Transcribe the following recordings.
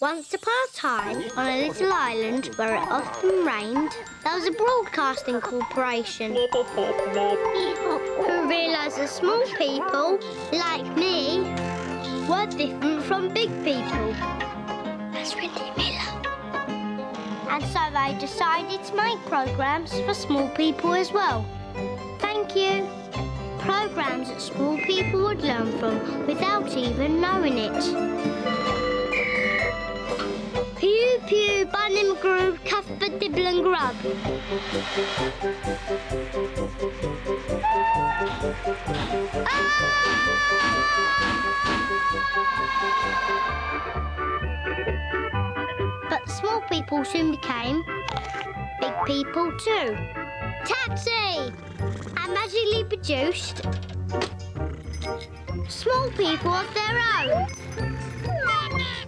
Once upon a time, on a little island where it often rained, there was a broadcasting corporation who realised that small people, like me, were different from big people. That's Wendy Miller. And so they decided to make programmes for small people as well. Thank you. Programmes that small people would learn from without even knowing it. Pew, pew, Bunham Groove, Cuthbert, Dibble and Grub. But the small people soon became big people too. Taxi! And magically produced small people of their own.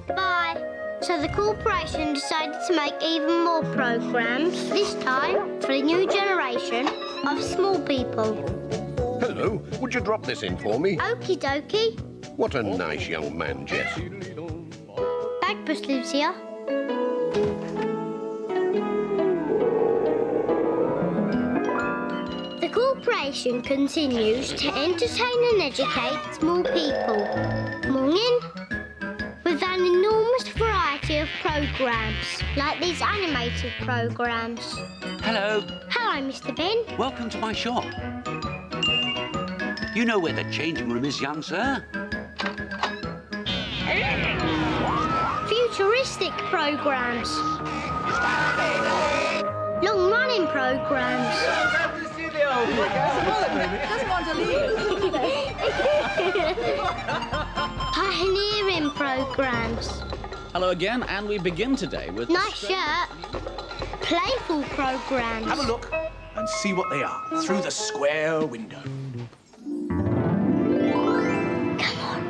Bye. So the corporation decided to make even more programmes, this time for a new generation of small people. Hello, would you drop this in for me? Okie dokie. What a nice young man, Jess. Bagpuss lives here. The corporation continues to entertain and educate small people. Morning. With an enormous variety of programmes, like these animated programmes. Hello. Hello, Mr. Ben. Welcome to my shop. You know where the changing room is, young sir? Futuristic programmes. Long-running programmes. Pioneering programmes. Hello again, and we begin today with... Nice shirt. Playful programmes. Have a look and see what they are through the square window. Come on.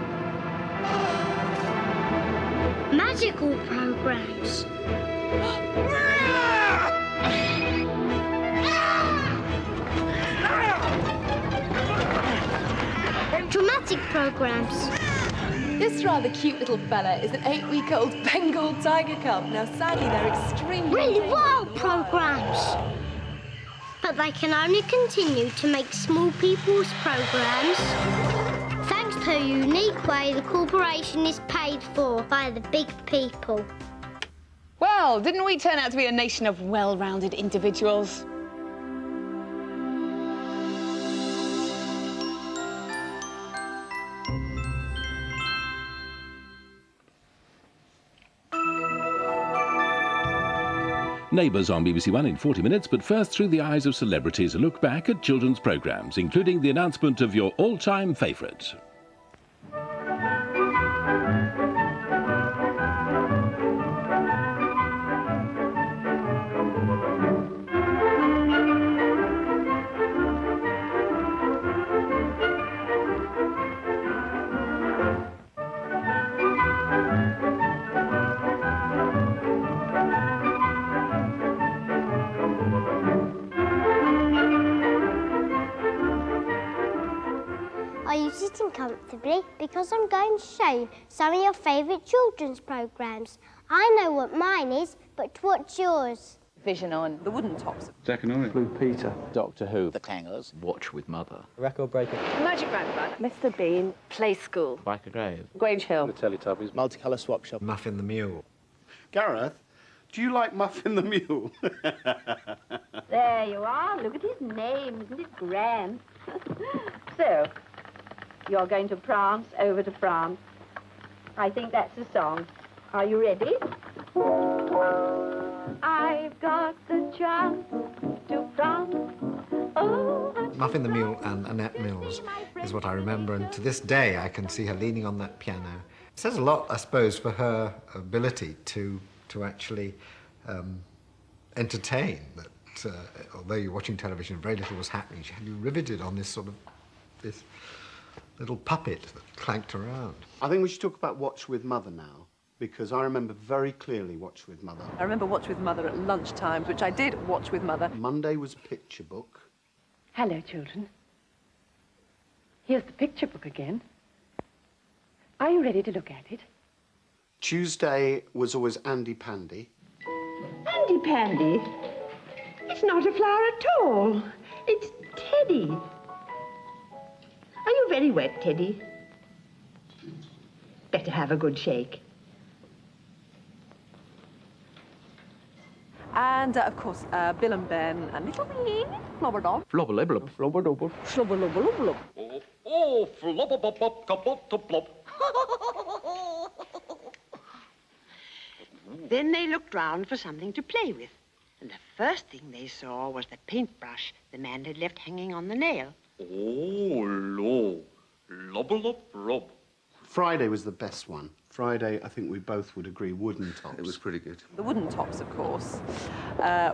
Magical programmes. Dramatic programmes. This rather cute little fella is an 8-week-old Bengal tiger cub. Now, sadly, they're extremely... Really wild programmes. But they can only continue to make small people's programmes thanks to a unique way the corporation is paid for by the big people. Well, didn't we turn out to be a nation of well-rounded individuals? Neighbours on BBC One in 40 minutes, but first, through the eyes of celebrities, a look back at children's programmes, including the announcement of your all-time favourite. Are you sitting comfortably? Because I'm going to show you some of your favourite children's programmes. I know what mine is, but what's yours? Vision on the wooden tops. Jack and Ori. Blue Peter. Doctor Who. The Clangers. Watch with Mother. Record Breaker. Magic Grandpa. Mr. Bean. Play School. Biker Grave. Grange Hill. The Teletubbies. Multicolour Swap Shop. Muffin the Mule. Gareth, do you like Muffin the Mule? There you are. Look at his name. Isn't it grand? So, you're going to prance over to France. I think that's the song. Are you ready? I've got the chance to France. Oh, Muffin the Mule and Annette Mills is what I remember, and to this day I can see her leaning on that piano. It says a lot, I suppose, for her ability to actually entertain. That although you're watching television, very little was happening. She had you riveted on this little puppet that clanked around. I think we should talk about Watch with Mother now, because I remember very clearly Watch with Mother. I remember Watch with Mother at lunchtime, which I did watch with Mother. Monday was picture book. hello, children. Here's the picture book again. Are you ready to look at it? Tuesday was always Andy Pandy. Andy Pandy? It's not a flower at all. It's Teddy. Are you very wet, Teddy? Better have a good shake. And, of course, Bill and Ben and Little Wee, Flobber Dog. Flobber blubber. Flobber double. Flubber lubber lubber lub. Oh, flubber bop bop kapot to plop. Then they looked round for something to play with. And the first thing they saw was the paintbrush the man had left hanging on the nail. Oh, lo. Lubber lub rub. Friday was the best one. Friday, I think we both would agree, Wooden Tops. It was pretty good. The Wooden Tops, of course,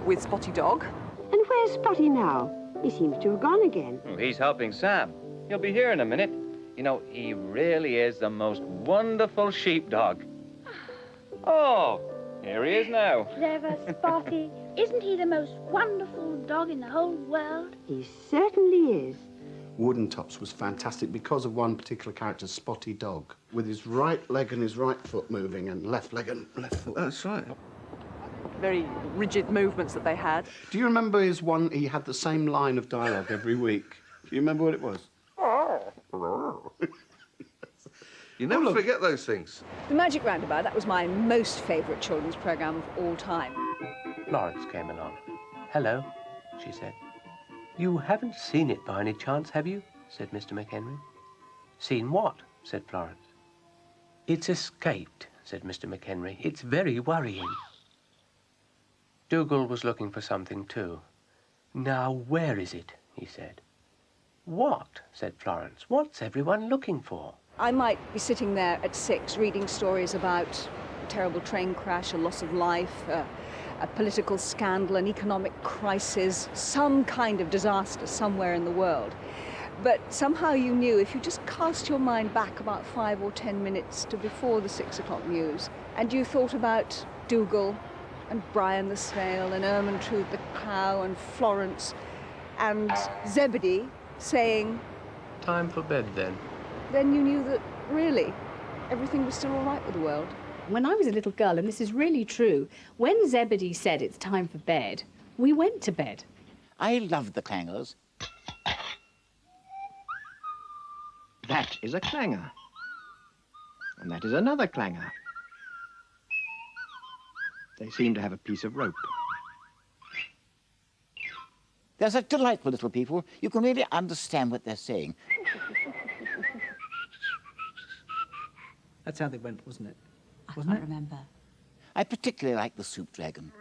with Spotty Dog. And where's Spotty now? He seems to have gone again. He's helping Sam. He'll be here in a minute. You know, he really is the most wonderful sheepdog. Oh, here he is now. Clever Spotty. Isn't he the most wonderful dog in the whole world? He certainly is. Wooden Tops was fantastic because of one particular character, Spotty Dog, with his right leg and his right foot moving and left leg and left foot. That's right. Very rigid movements that they had. Do you remember his one? He had the same line of dialogue every week. Do you remember what it was? You never forget those things. The Magic Roundabout, that was my most favourite children's programme of all time. Florence came along. Hello, she said. You haven't seen it by any chance, have you? Said Mr. McHenry. Seen what? Said Florence. It's escaped, said Mr. McHenry. It's very worrying. Dougal was looking for something too. Now, where is it? He said. What? Said Florence. What's everyone looking for? I might be sitting there at 6 reading stories about a terrible train crash, a loss of life, a political scandal, an economic crisis, some kind of disaster somewhere in the world. But somehow you knew if you just cast your mind back about 5 or 10 minutes to before the 6 o'clock news, and you thought about Dougal and Brian the snail and Ermintrude the cow and Florence and Zebedee saying, Time for bed, then you knew that really everything was still all right with the world. When I was a little girl, and this is really true, when Zebedee said it's time for bed, we went to bed. I loved the clangers. That is a clanger. And that is another clanger. They seem to have a piece of rope. They're such delightful little people. You can really understand what they're saying. That's how they went, wasn't it? I can't remember. I particularly like the soup dragon.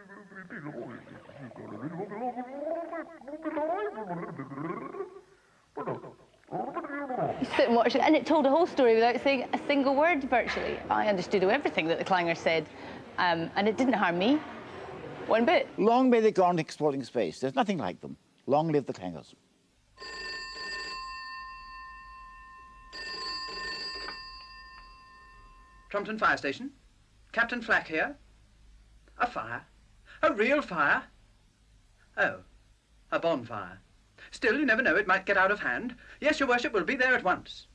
You sit and watch it, and it told a whole story without saying a single word, virtually. I understood everything that the clanger said, and it didn't harm me one bit. Long may they go on exploring space. There's nothing like them. Long live the clangers. Trumpton Fire Station. Captain Flack here. A fire? A real fire? Oh, a bonfire. Still, you never know, it might get out of hand. Yes, your worship, will be there at once.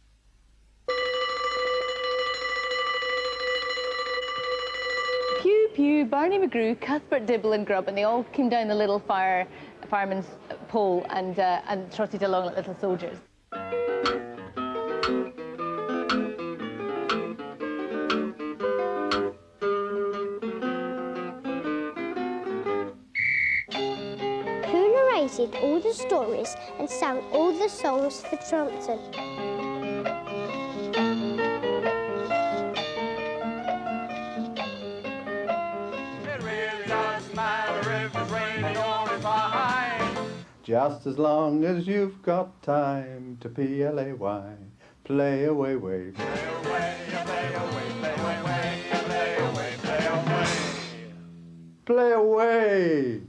Pew, pew, Barney McGrew, Cuthbert Dibble and Grubb, and they all came down the little fireman's pole and trotted along like little soldiers. All the stories and sang all the songs for Trumpton. It really doesn't matter if it's raining or it's fine. Just as long as you've got time to play, play away, way. Play away, play away, play away, play away, play away. Play away!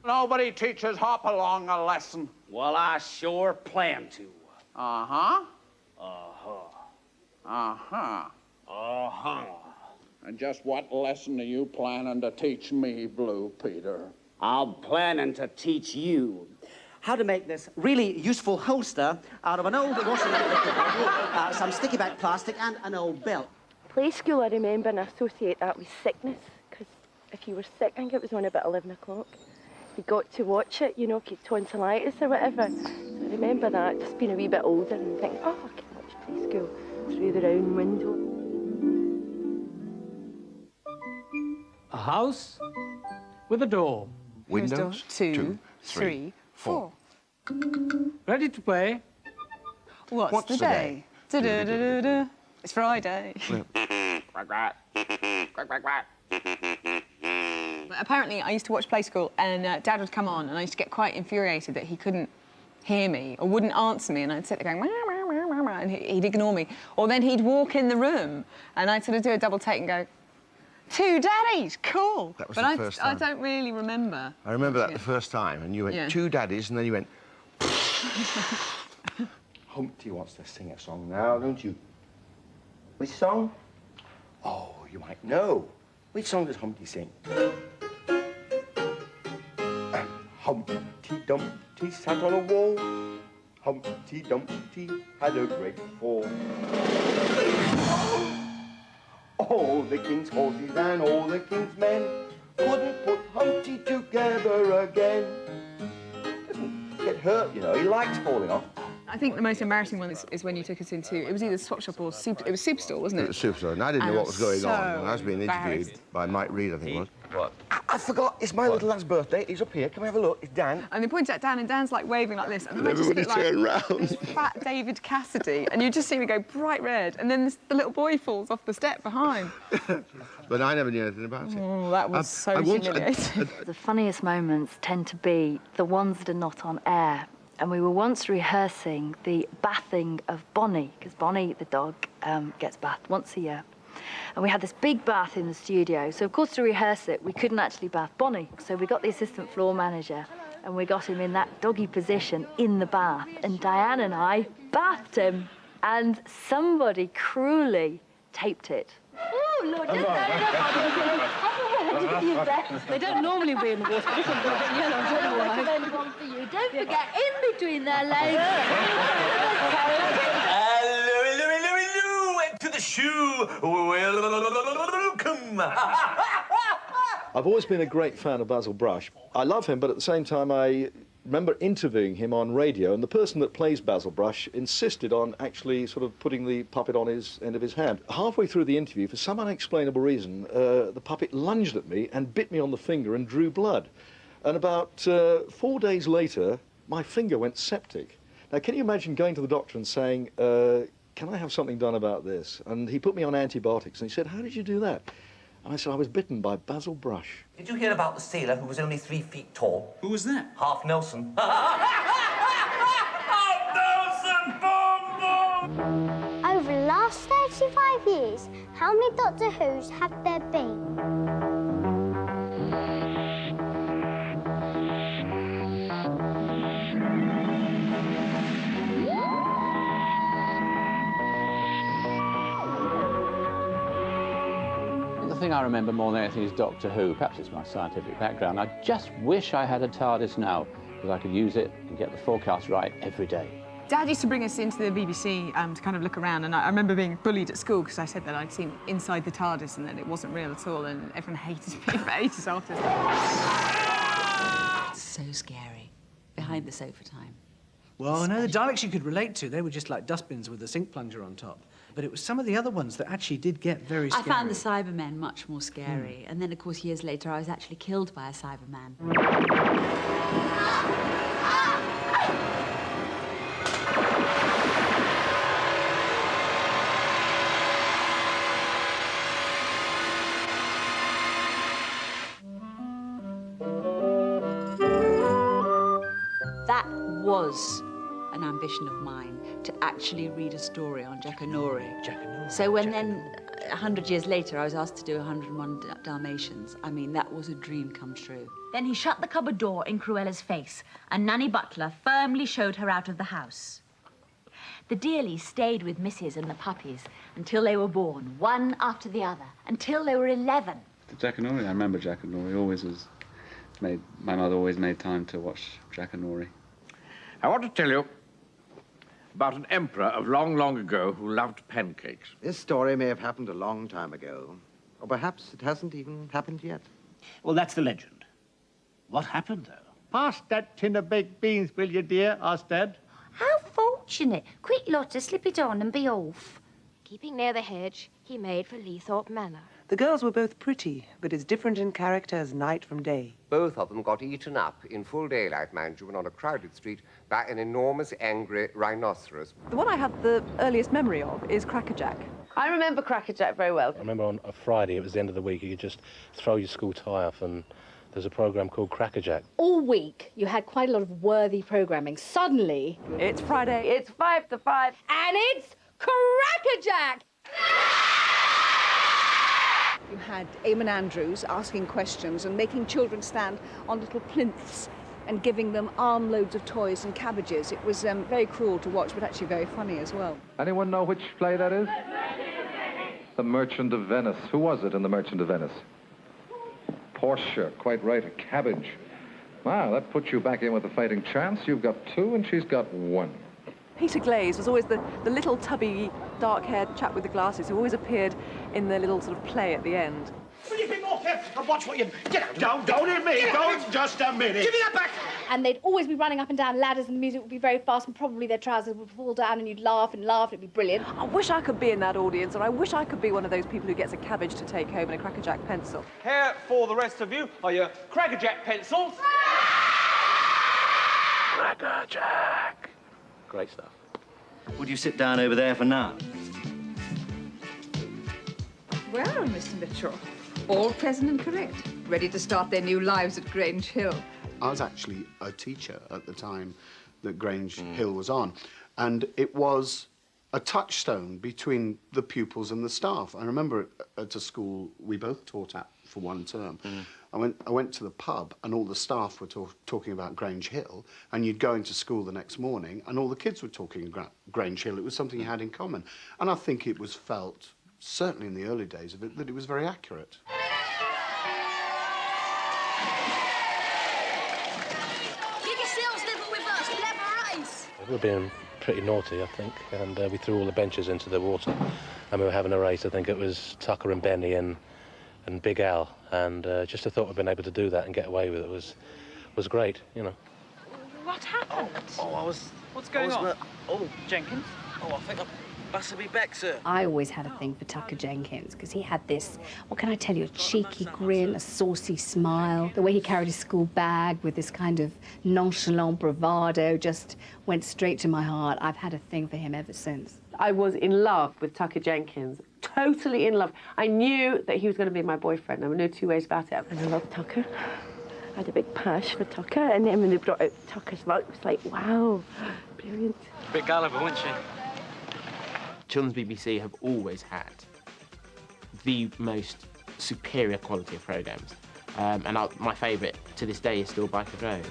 Nobody teaches Hopalong a lesson. Well, I sure plan to. Uh-huh. Uh-huh. Uh-huh. Uh-huh. And just what lesson are you planning to teach me, Blue Peter? I'm planning to teach you how to make this really useful holster out of an old washing bottle, some sticky back plastic, and an old belt. play school, I remember, and I associate that with sickness, because if you were sick, I think it was on about 11 o'clock, you got to watch it, you know, get tonsillitis or whatever. So I remember that, just being a wee bit older and thinking, oh, I can watch play school through the round window. A house with a door. Windows, 2, 3, 4. Ready to play? What's the day? Du-du-du-du-du. It's Friday. But apparently, I used to watch Play School, and Dad would come on, and I used to get quite infuriated that he couldn't hear me or wouldn't answer me, and I'd sit there going, "Wah, wah, wah, wah, wah," and he'd ignore me. Or then he'd walk in the room, and I'd sort of do a double take and go, "Two daddies, cool." That was but the first time. I don't really remember. I remember that the first time, and you went, Yeah. 2 daddies, and then you went... Humpty wants to sing a song now, don't you? Which song? Oh, you might know. Which song does Humpty sing? Humpty Dumpty sat on a wall. Humpty Dumpty had a great fall. All the king's horses and all the king's men couldn't put Humpty together again. Doesn't get hurt, you know. He likes falling off. I think the most embarrassing one is when you took us into, it was either Swap Shop or Super, it was Superstore, wasn't it? It was Superstore, and I didn't know what was going on. And I was being interviewed embarrassed. by Mike Reed, I think it was. What? I forgot, it's my little lad's birthday. He's up here. Can we have a look? It's Dan. And they pointed at Dan, and Dan's like waving like this, and then I And just everybody look like turned round. this fat David Cassidy, and you just see me go bright red, and then the little boy falls off the step behind. But I never knew anything about it. Oh, that was so humiliating. The funniest moments tend to be the ones that are not on air. And we were once rehearsing the bathing of Bonnie, because Bonnie, the dog, gets bathed once a year. And we had this big bath in the studio. So, of course, to rehearse it, we couldn't actually bath Bonnie. So we got the assistant floor manager, and we got him in that doggy position in the bath. And Diane and I bathed him, and somebody cruelly taped it. Oh, Lord, don't They don't normally be in the water. This one's a bit yellow, I don't know why. I recommend one for you. Don't forget, in between their legs. Hello, hello, hello, hello, and to the shoe. Welcome. I've always been a great fan of Basil Brush. I love him, but at the same time, I remember interviewing him on radio, and the person that plays Basil Brush insisted on actually sort of putting the puppet on his end of his hand. Halfway through the interview, for some unexplainable reason, the puppet lunged at me and bit me on the finger and drew blood. And about 4 days later, my finger went septic. Now, can you imagine going to the doctor and saying, can I have something done about this? And he put me on antibiotics, and he said, how did you do that? And I said, I was bitten by Basil Brush. Did you hear about the sailor who was only 3 feet tall? Who was that? Half Nelson. Over the last 35 years, how many Doctor Who's have there been? The thing I remember more than anything is Doctor Who. Perhaps it's my scientific background. I just wish I had a TARDIS now, because I could use it and get the forecast right every day. Dad used to bring us into the BBC to kind of look around, and I remember being bullied at school because I said that I'd seen inside the TARDIS and that it wasn't real at all, and everyone hated me for ages after. So scary. Behind the sofa time. Well, no, the Daleks you could relate to. They were just like dustbins with a sink plunger on top. But it was some of the other ones that actually did get very scary. I found the Cybermen much more scary. And then, of course, years later, I was actually killed by a Cyberman. That was an ambition of mine, to actually read a story on Jackanory. So when then, 100 years later, I was asked to do 101 Dalmatians, I mean, that was a dream come true. Then he shut the cupboard door in Cruella's face, and Nanny Butler firmly showed her out of the house. The Dearleys stayed with Mrs. and the puppies until they were born, one after the other, until they were 11. Jackanory, I remember Jackanory. Always was made. My mother always made time to watch Jackanory. I want to tell you about an emperor of long, long ago who loved pancakes. This story may have happened a long time ago, or perhaps it hasn't even happened yet. Well, that's the legend. What happened, though? Pass that tin of baked beans, will you, dear? asked Dad. How fortunate. Quick, Lotta, slip it on and be off. Keeping near the hedge, he made for Leathorpe Manor. The girls were both pretty, but as different in character as night from day. Both of them got eaten up in full daylight, mind you, and on a crowded street by an enormous, angry rhinoceros. The one I have the earliest memory of is Crackerjack. I remember Crackerjack very well. I remember on a Friday, it was the end of the week, you could just throw your school tie off and there's a programme called Crackerjack. All week, you had quite a lot of worthy programming. Suddenly... It's Friday, it's 5 to 5. And it's Crackerjack! You had Eamon Andrews asking questions and making children stand on little plinths and giving them armloads of toys and cabbages. It was very cruel to watch, but actually very funny as well. Anyone know which play that is? The Merchant of Venice. Who was it in The Merchant of Venice? Portia, quite right, a cabbage. Wow, that puts you back in with a fighting chance. You've got 2 and she's got 1. Peter Glaze was always the little tubby, dark-haired chap with the glasses who always appeared in the little sort of play at the end. Will you be more careful and watch what you... Get out! Don't hit me! Don't! Just a minute! Give me that back! And they'd always be running up and down ladders and the music would be very fast and probably their trousers would fall down and you'd laugh and laugh. It'd be brilliant. I wish I could be in that audience, or I wish I could be one of those people who gets a cabbage to take home and a Crackerjack pencil. Here, for the rest of you, are your Crackerjack pencils. Crackerjack. Great stuff. Would you sit down over there for now? Well, Mr. Mitchell, all present and correct. Ready to start their new lives at Grange Hill. I was actually a teacher at the time that Grange Hill was on, and it was a touchstone between the pupils and the staff. I remember at a school we both taught at for one term. I went to the pub and all the staff were talking about Grange Hill, and you'd go into school the next morning and all the kids were talking Grange Hill. It was something you had in common. And I think it was felt, certainly in the early days of it, that it was very accurate. Keep yourselves level with us, we'll have a race. We were being pretty naughty, I think, and we threw all the benches into the water and we were having a race. I think it was Tucker and Benny and Big Al, and just the thought of being able to do that and get away with it was great, you know. What happened? What's going on? Oh, Jenkins? Oh, I think I busted me back, sir. I always had a thing for Tucker Jenkins because he had this, what can I tell you, a cheeky grin, a saucy smile. The way he carried his school bag with this kind of nonchalant bravado just went straight to my heart. I've had a thing for him ever since. I was in love with Tucker Jenkins, totally in love. I knew that he was going to be my boyfriend. There were no two ways about it. And I loved Tucker. I had a big pash for Tucker, and then when they brought out Tucker's luck, it was like, wow, brilliant. A bit gullible, wasn't she? Children's BBC have always had the most superior quality of programmes. My favourite to this day is still Biker Drove.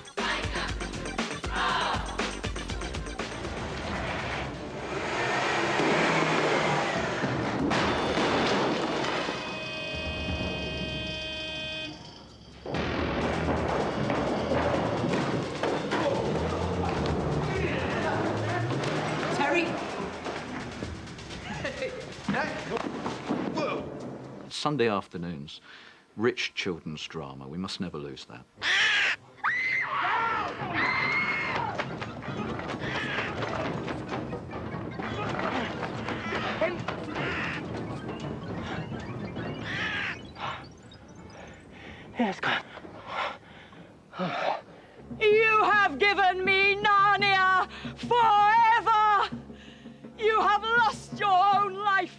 Sunday afternoons, rich children's drama. We must never lose that. Yes, God. You have given me Narnia forever. You have lost your own life,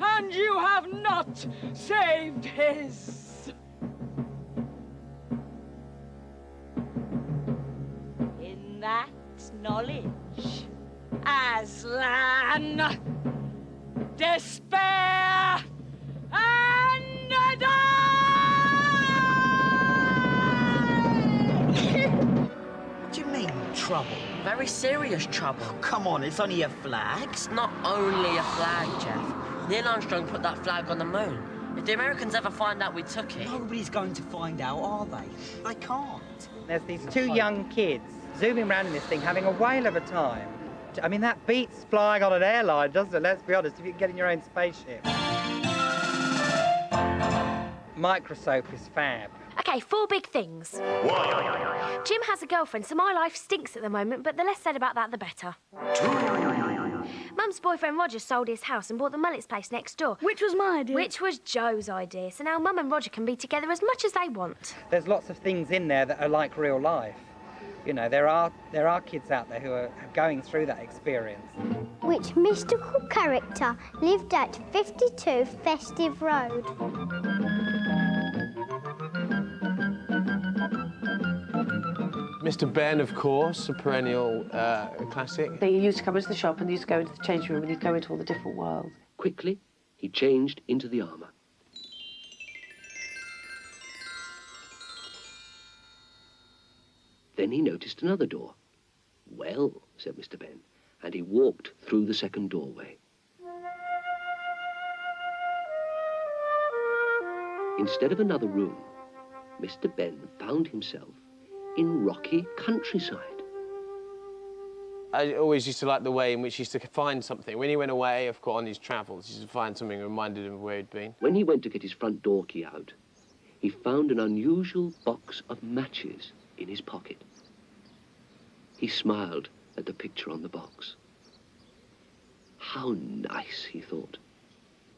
and you have not saved his. In that knowledge, Aslan, despair, and What do you mean, trouble? Very serious trouble. Come on, it's only a flag. It's not only a flag, Jeff. Neil Armstrong put that flag on the moon. If the Americans ever find out we took it... Nobody's going to find out, are they? They can't. There's these two young kids zooming around in this thing, having a whale of a time. I mean, that beats flying on an airline, doesn't it? Let's be honest, if you can get in your own spaceship. Microsoap is fab. OK, 4 big things. Jim has a girlfriend, so my life stinks at the moment, but the less said about that, the better. 2. Mum's boyfriend Roger sold his house and bought the Mullets place next door. Which was my idea. Which was Joe's idea. So now Mum and Roger can be together as much as they want. There's lots of things in there that are like real life. You know, there are kids out there who are going through that experience. Which mystical character lived at 52 Festive Road? Mr. Ben, of course, a perennial classic. He used to come into the shop and he used to go into the changing room and he'd go into all the different worlds. Quickly, he changed into the armour. Then he noticed another door. Well, said Mr. Ben, and he walked through the second doorway. Instead of another room, Mr. Ben found himself in rocky countryside. I always used to like the way in which he used to find something. When he went away, of course, on his travels, he used to find something that reminded him of where he'd been. When he went to get his front door key out, he found an unusual box of matches in his pocket. He smiled at the picture on the box. How nice, he thought.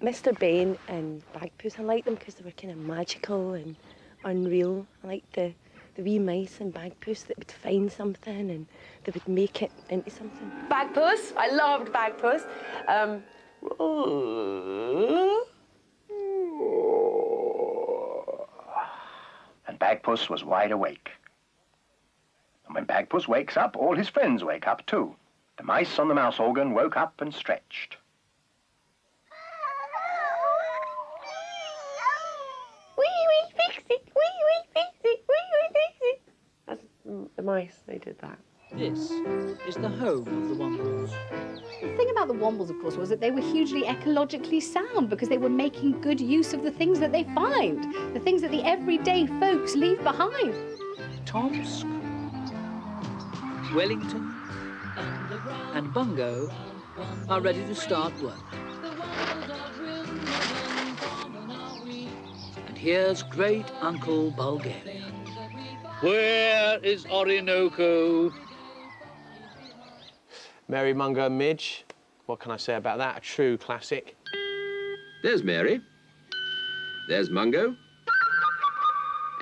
Mr. Bain and Bagpuss, I liked them because they were kind of magical and unreal. I liked the wee mice and Bagpuss that would find something and they would make it into something. Bagpuss, I loved Bagpuss. And Bagpuss was wide awake. And when Bagpuss wakes up, all his friends wake up too. The mice on the mouse organ woke up and stretched. That's the mice, they did that. This is the home of the Wombles. The thing about the Wombles, of course, was that they were hugely ecologically sound because they were making good use of the things that they find, the things that the everyday folks leave behind. Tomsk, Wellington, and Bungo are ready to start work. And here's Great Uncle Bulgaria. Where is Orinoco? Mary, Mungo and Midge. What can I say about that? A true classic. There's Mary. There's Mungo.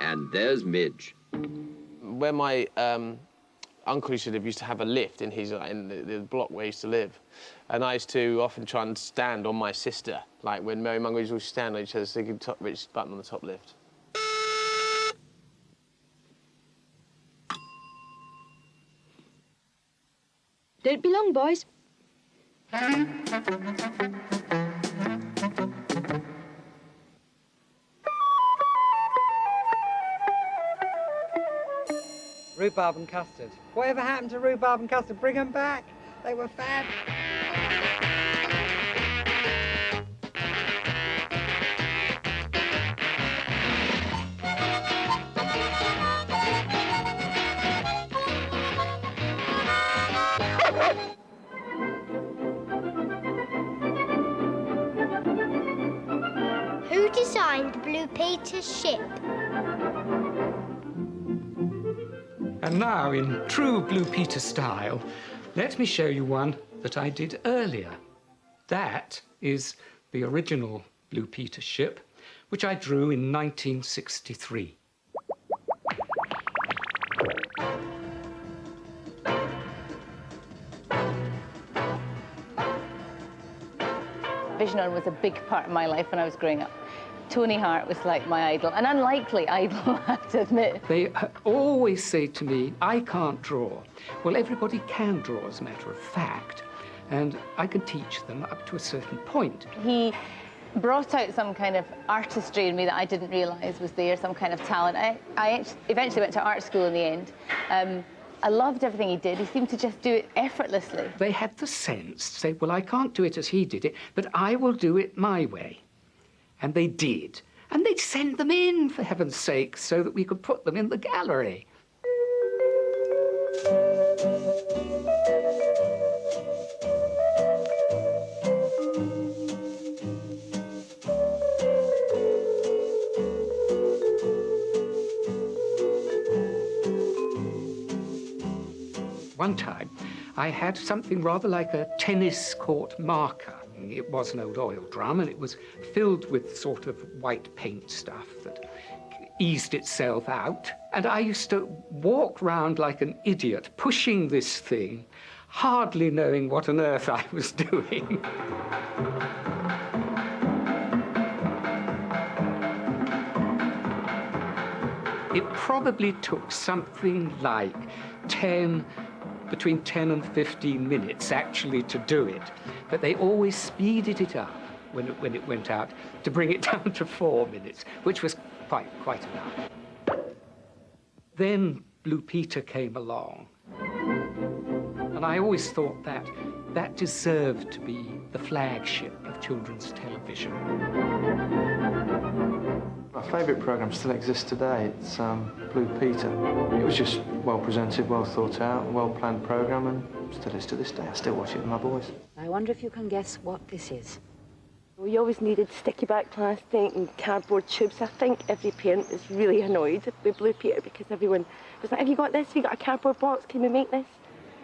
And there's Midge. Where my uncle used to live, used to have a lift in his in the block where he used to live, and I used to often try and stand on my sister, like when Mary Mungo used to stand on each other, so they could reach the button on the top lift. Don't be long, boys. Rhubarb and custard. Whatever happened to rhubarb and custard? Bring them back. They were fab. Who designed the Blue Peter ship? And now, in true Blue Peter style, let me show you one that I did earlier. That is the original Blue Peter ship, which I drew in 1963. Vision On was a big part of my life when I was growing up. Tony Hart was like my idol, an unlikely idol, I have to admit. They always say to me, I can't draw. Well, everybody can draw, as a matter of fact, and I can teach them up to a certain point. He brought out some kind of artistry in me that I didn't realise was there, some kind of talent. I eventually went to art school in the end. I loved everything he did. He seemed to just do it effortlessly. They had the sense to say, well, I can't do it as he did it, but I will do it my way. And they did. And they'd send them in, for heaven's sake, so that we could put them in the gallery. One time, I had something rather like a tennis court marker. It was an old oil drum, and it was filled with sort of white paint stuff that eased itself out. And I used to walk round like an idiot, pushing this thing, hardly knowing what on earth I was doing. It probably took something like between 10 and 15 minutes actually to do it, but they always speeded it up when it went out to bring it down to 4 minutes, which was quite enough. Then Blue Peter came along, and I always thought that deserved to be the flagship of children's television. My favourite programme still exists today. It's Blue Peter. It was just well presented, well thought out, well planned programme, and still is to this day. I still watch it with my boys. I wonder if you can guess what this is. We always needed sticky back plastic and cardboard tubes. I think every parent was really annoyed with Blue Peter because everyone was like, have you got this? Have you got a cardboard box? Can we make this?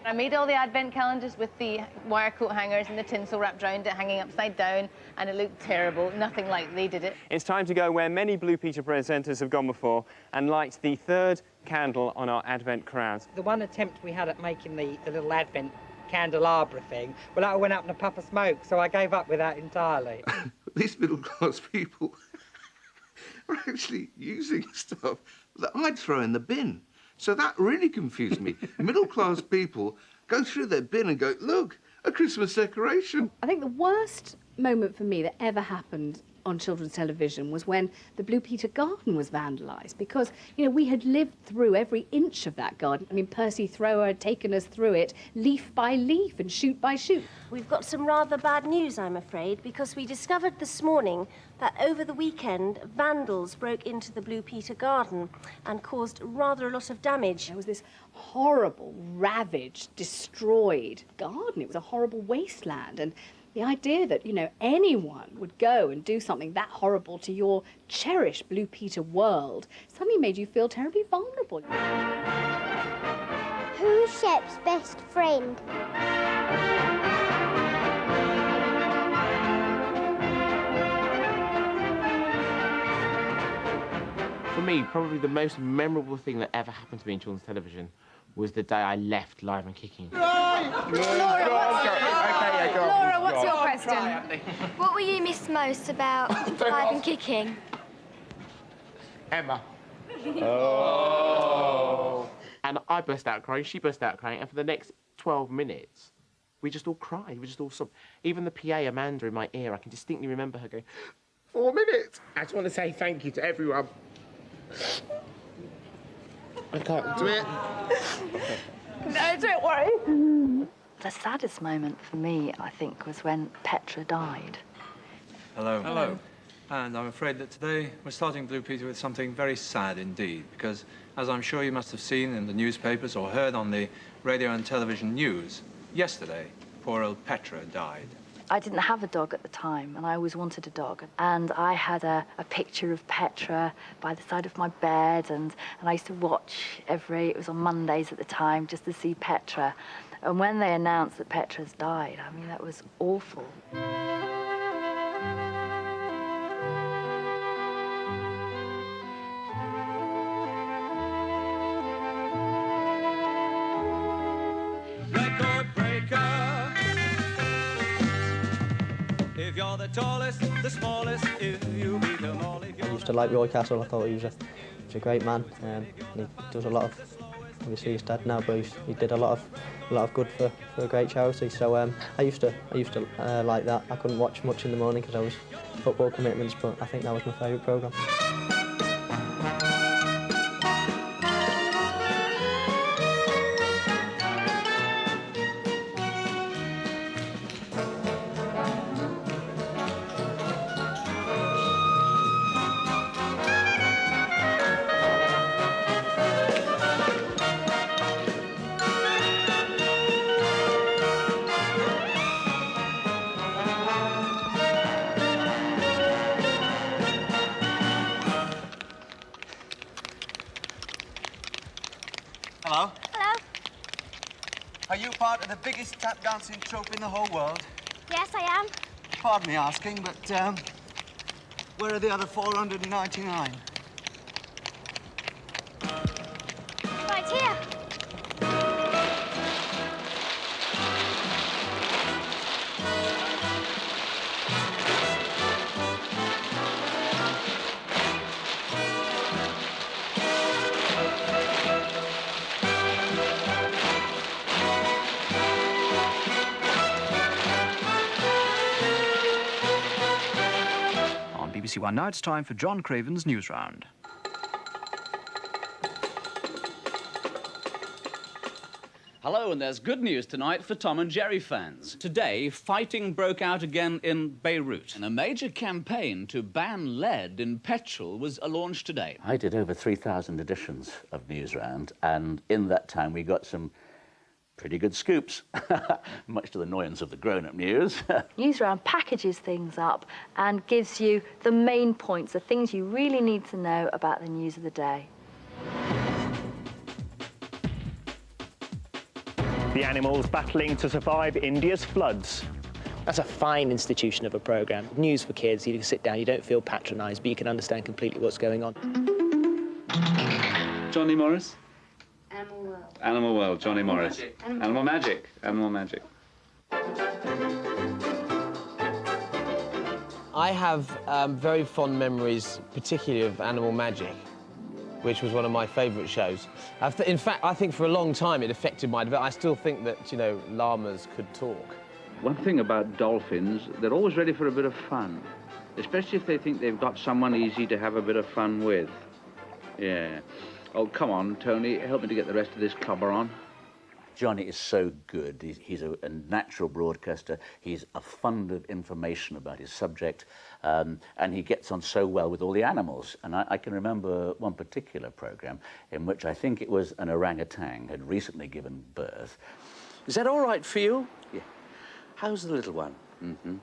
I made all the advent calendars with the wire coat hangers and the tinsel wrapped around it, hanging upside down, and it looked terrible, nothing like they did it. It's time to go where many Blue Peter presenters have gone before and light the third candle on our advent crowns. The one attempt we had at making the little advent candelabra thing, well, that went up in a puff of smoke, so I gave up with that entirely. These middle-class people are actually using stuff that I'd throw in the bin. So that really confused me. Middle-class people go through their bin and go, look, a Christmas decoration. I think the worst moment for me that ever happened on children's television was when the Blue Peter garden was vandalised, because, you know, we had lived through every inch of that garden. I mean, Percy Thrower had taken us through it leaf by leaf and shoot by shoot. We've got some rather bad news, I'm afraid, because we discovered this morning that over the weekend, vandals broke into the Blue Peter garden and caused rather a lot of damage. There was this horrible, ravaged, destroyed garden. It was a horrible wasteland, and the idea that, you know, anyone would go and do something that horrible to your cherished Blue Peter world suddenly made you feel terribly vulnerable. Who's Shep's best friend? For me, probably the most memorable thing that ever happened to me in children's television was the day I left Live and Kicking. Laura, what's your question? What will you miss most about Live and Kicking? Emma. Oh. And I burst out crying, she burst out crying, and for the next 12 minutes, we just all cried, we just all sobbed. Even the PA, Amanda, in my ear, I can distinctly remember her going, 4 minutes. I just want to say thank you to everyone. I can't do it. No, don't worry. The saddest moment for me, I think, was when Petra died. Hello. Hello. And I'm afraid that today we're starting Blue Peter with something very sad indeed, because as I'm sure you must have seen in the newspapers or heard on the radio and television news, yesterday, poor old Petra died. I didn't have a dog at the time, and I always wanted a dog. And I had a picture of Petra by the side of my bed, and I used to watch it was on Mondays at the time, just to see Petra. And when they announced that Petra's died, I mean, that was awful. If you're the tallest, the smallest, if you beat them all, if you're... I used to like Roy Castle. I thought he was a great man. And he does a lot of, obviously he's dead now, but he did a lot of good for a great charity. So I used to like that. I couldn't watch much in the morning because I was football commitments, but I think that was my favourite programme. Are you part of the biggest tap dancing troupe in the whole world? Yes, I am. Pardon me asking, but where are the other 499? Right here. On BBC One now, it's time for John Craven's News Round. Hello, and there's good news tonight for Tom and Jerry fans. Today, fighting broke out again in Beirut, and a major campaign to ban lead in petrol was launched today. I did over 3,000 editions of News Round, and in that time we got some pretty good scoops, much to the annoyance of the grown-up news. Newsround packages things up and gives you the main points, the things you really need to know about the news of the day. The animals battling to survive India's floods. That's a fine institution of a programme. News for kids, you can sit down, you don't feel patronised, but you can understand completely what's going on. Johnny Morris? Animal World. Animal World, Johnny Morris. Magic. Animal Magic. Animal Magic. I have very fond memories, particularly of Animal Magic, which was one of my favourite shows. In fact, I think for a long time it affected my development. I still think that, you know, llamas could talk. One thing about dolphins, they're always ready for a bit of fun, especially if they think they've got someone easy to have a bit of fun with. Yeah. Oh, come on, Tony, help me to get the rest of this clubber on. Johnny is so good. He's a natural broadcaster. He's a fund of information about his subject, and he gets on so well with all the animals. And I can remember one particular programme in which I think it was an orangutan had recently given birth. Is that all right for you? Yeah. How's the little one? Mm-hmm.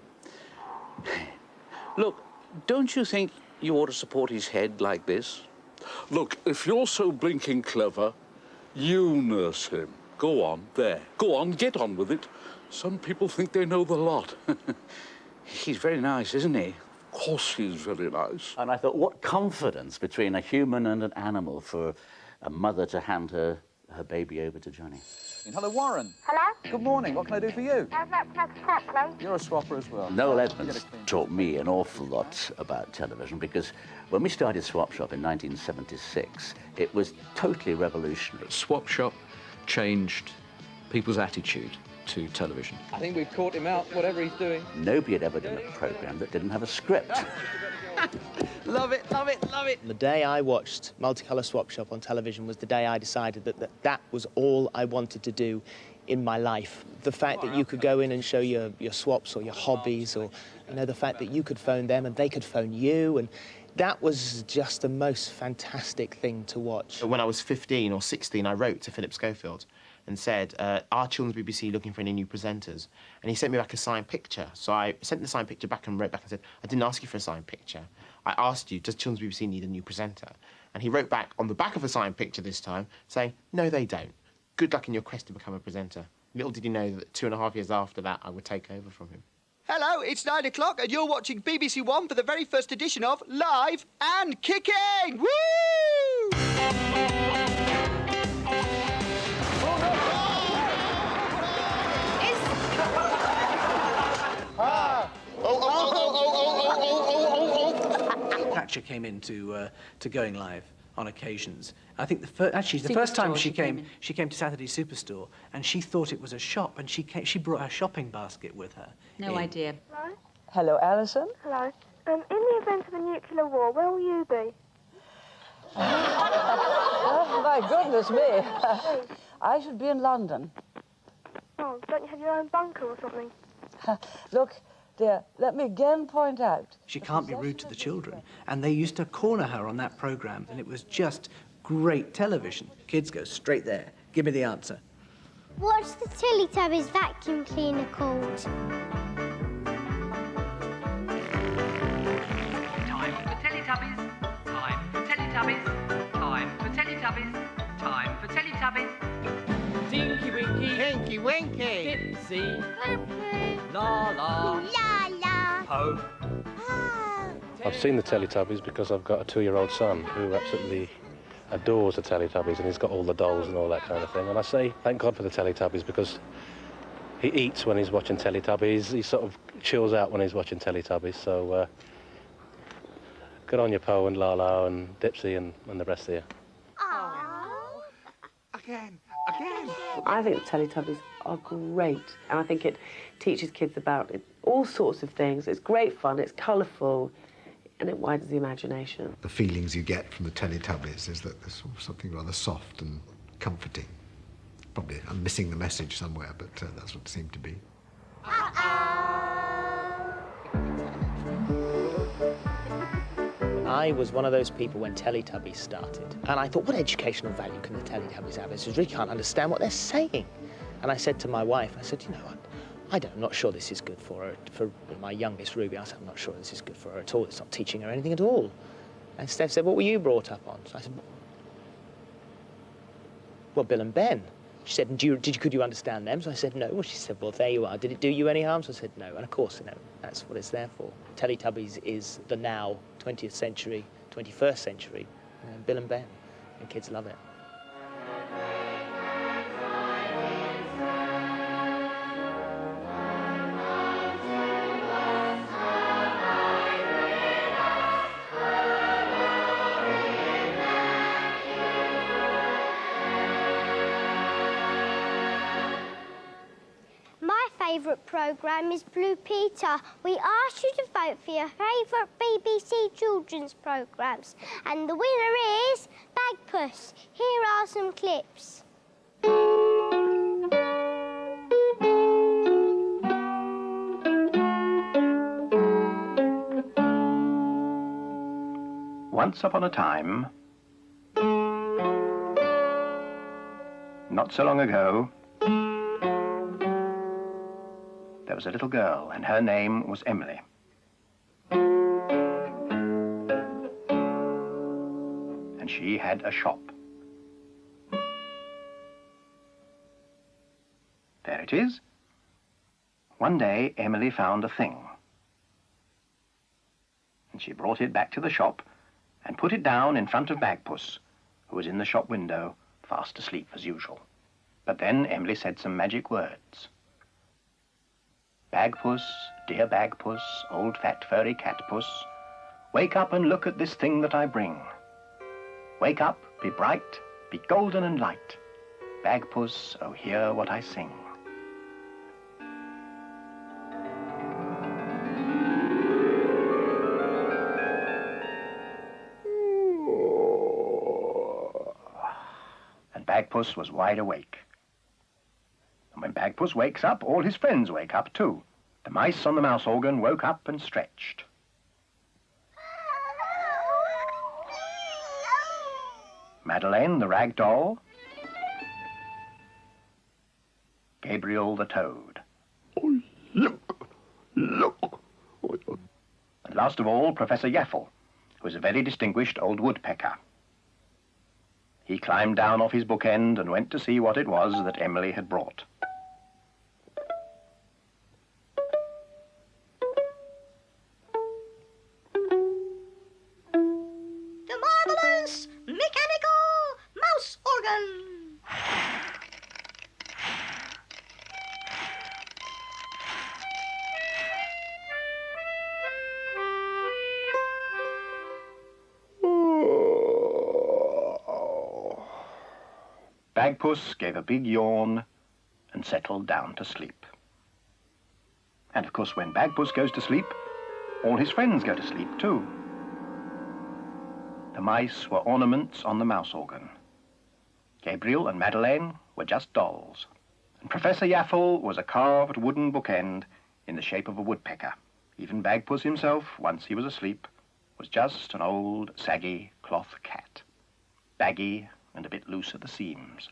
Look, don't you think you ought to support his head like this? Look, if you're so blinking clever, you nurse him. Go on, there. Go on, get on with it. Some people think they know the lot. He's very nice, isn't he? Of course he's very nice. And I thought, what confidence between a human and an animal for a mother to hand her baby over to Johnny. Hello, Warren. Hello? Good morning. What can I do for you? How's that swap, please? You're a swapper as well. Noel Edmonds taught me an awful lot about television because when we started Swap Shop in 1976, it was totally revolutionary. Swap Shop changed people's attitude to television. I think we've caught him out, whatever he's doing. Nobody had ever done a programme that didn't have a script. Love it, love it, love it. The day I watched Multicolour Swap Shop on television was the day I decided that was all I wanted to do in my life. The fact that you could go in and show your swaps or your hobbies, or the fact that you could phone them and they could phone you, and that was just the most fantastic thing to watch. When I was 15 or 16, I wrote to Philip Schofield and said, are Children's BBC looking for any new presenters? And he sent me back a signed picture. So I sent the signed picture back and wrote back and said, I didn't ask you for a signed picture. I asked you, does Children's BBC need a new presenter? And he wrote back on the back of a signed picture this time, saying, no, they don't. Good luck in your quest to become a presenter. Little did he know that 2.5 years after that, I would take over from him. Hello, it's 9 o'clock and you're watching BBC One for the very first edition of Live and Kicking! Woo! Thatcher came into to going live on occasions. I think the first time she came to Saturday Superstore, and she thought it was a shop, and she brought her shopping basket with her. No idea. Hello? Hello, Alison. Hello. In the event of a nuclear war, where will you be? Oh, my goodness me. I should be in London. Oh, don't you have your own bunker or something? Look, dear, let me again point out. She can't be rude to the children, and they used to corner her on that programme, and it was just great television. Kids go straight there. Give me the answer. What's the Teletubbies vacuum cleaner called? Time for Teletubbies. Time for Teletubbies. Time for Teletubbies. Time for Teletubbies. Tinky Winky. Tinky Dipsy. La la. La la. Po. I've seen the Teletubbies because I've got a 2-year-old son who absolutely adores the Teletubbies, and he's got all the dolls and all that kind of thing. And I say thank God for the Teletubbies because he eats when he's watching Teletubbies. He sort of chills out when he's watching Teletubbies. So good on you, Po and Lala and Dipsy and the rest of you. Again. I think the Teletubbies are great, and I think it teaches kids about all sorts of things. It's great fun, it's colourful, and it widens the imagination. The feelings you get from the Teletubbies is that there's something rather soft and comforting. Probably I'm missing the message somewhere, but that's what it seemed to be. I was one of those people when Teletubbies started, and I thought, what educational value can the Teletubbies have? I just really can't understand what they're saying. And I said to my wife, I said, you know what, I'm not sure this is good for her. For my youngest, Ruby, I said, I'm not sure this is good for her at all. It's not teaching her anything at all. And Steph said, what were you brought up on? So I said, well, Bill and Ben. She said, could you understand them? So I said, no. Well, she said, well, there you are. Did it do you any harm? So I said, no. And of course, you know, that's what it's there for. Teletubbies is the now 20th century, 21st century, Bill and Ben, and kids love it. Favourite programme is Blue Peter. We asked you to vote for your favourite BBC children's programmes. And the winner is Bagpuss. Here are some clips. Once upon a time, not so long ago, there was a little girl, and her name was Emily. And she had a shop. There it is. One day, Emily found a thing. And she brought it back to the shop and put it down in front of Bagpuss, who was in the shop window, fast asleep as usual. But then Emily said some magic words. Bagpuss, dear Bagpuss, old fat furry cat puss, wake up and look at this thing that I bring. Wake up, be bright, be golden and light. Bagpuss, oh hear what I sing. And Bagpuss was wide awake. And when Bagpuss wakes up, all his friends wake up too. The mice on the mouse organ woke up and stretched. Madeleine, the rag doll. Gabriel, the toad. Look! And last of all, Professor Yaffle, who was a very distinguished old woodpecker. He climbed down off his bookend and went to see what it was that Emily had brought. Bagpuss gave a big yawn and settled down to sleep. And of course, when Bagpuss goes to sleep, all his friends go to sleep too. The mice were ornaments on the mouse organ. Gabriel and Madeleine were just dolls. And Professor Yaffle was a carved wooden bookend in the shape of a woodpecker. Even Bagpuss himself, once he was asleep, was just an old, saggy cloth cat. Baggy and a bit loose at the seams.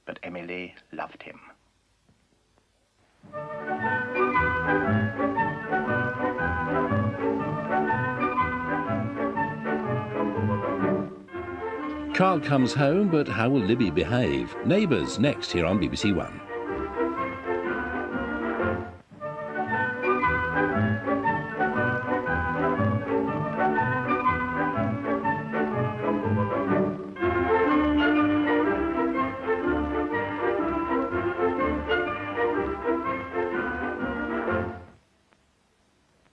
But Emily loved him. Carl comes home, but how will Libby behave? Neighbours, next here on BBC One.